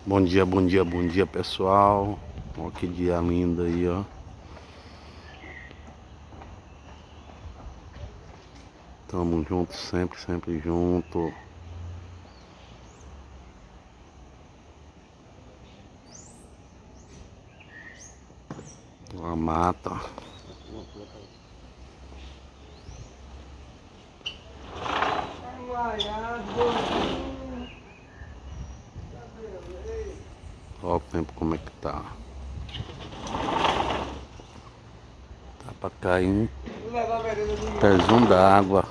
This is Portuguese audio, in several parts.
Bom dia, bom dia, bom dia, pessoal. Olha que dia lindo aí, ó. Tamo junto, sempre, sempre junto. A mata. Olha o tempo como é que tá. Tá pra cair um pezinho d'água.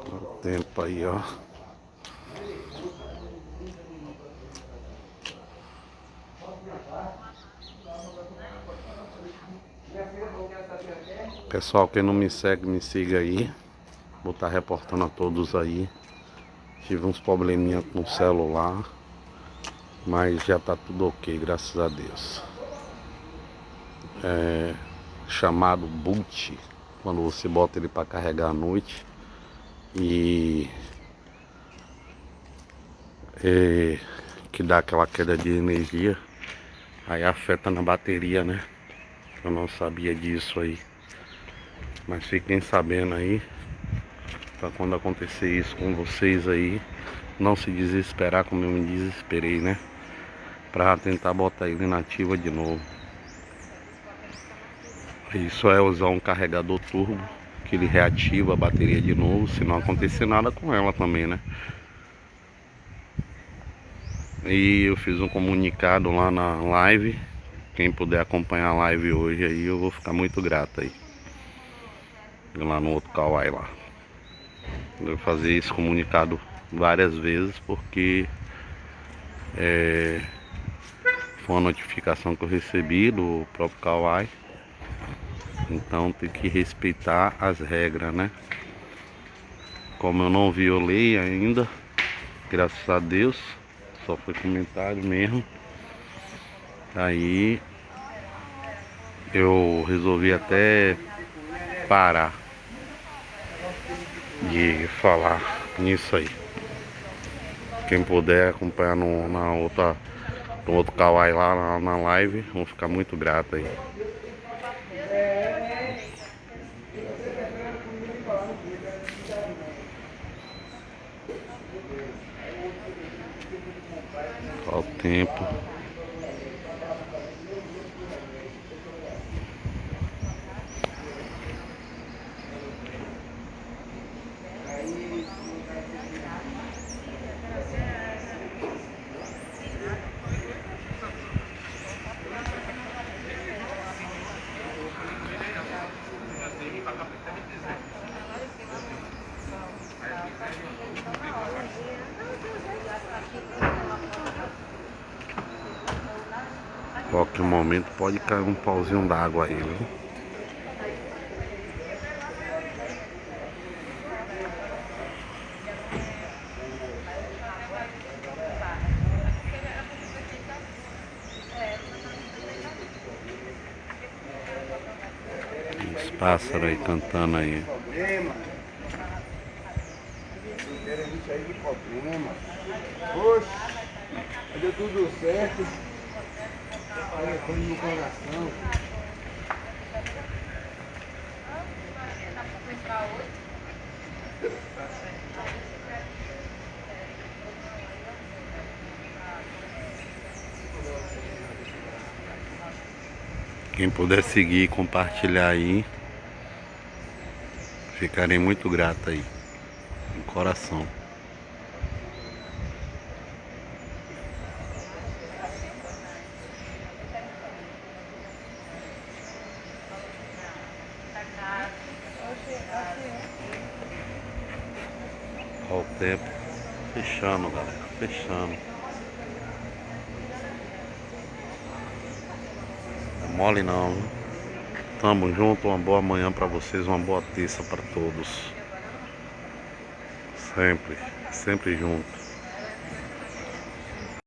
Olha o tempo aí, ó. Pessoal, quem não me segue, me siga aí. Vou estar reportando a todos aí. Tive uns probleminha com o celular, mas já tá tudo ok, graças a Deus. Chamado boot, quando você bota ele para carregar à noite e que dá aquela queda de energia, aí afeta na bateria, né? Eu não sabia disso aí, mas fiquem sabendo aí, para quando acontecer isso com vocês aí, não se desesperar como eu me desesperei, né? Para tentar botar ele na ativa de novo. Isso é usar um carregador turbo, que ele reativa a bateria de novo, se não acontecer nada com ela também, né? E eu fiz um comunicado lá na live. Quem puder acompanhar a live hoje aí, eu vou ficar muito grato aí. Lá no outro Kawaii lá. Eu vou fazer esse comunicado várias vezes porque foi uma notificação que eu recebi do próprio Kawaii. Então tem que respeitar as regras, né? Como eu não violei ainda, graças a Deus, só foi comentário mesmo. Aí eu resolvi até parar de falar nisso aí. Quem puder acompanhar no outro Kawaii lá na live, vamos ficar muito grato aí. Olha o tempo. Qualquer momento pode cair um pauzinho d'água aí, viu? Os pássaros aí cantando aí. Oxe, deu tudo certo. Olha, foi no coração. Quem puder seguir e compartilhar aí, ficarei muito grato aí. De coração. Olha o tempo. Fechando, galera. Fechando. Não é mole não, viu? Tamo junto. Uma boa manhã pra vocês. Uma boa terça pra todos. Sempre. Sempre junto.